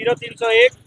0301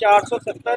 470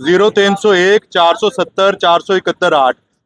0301 470 471 8.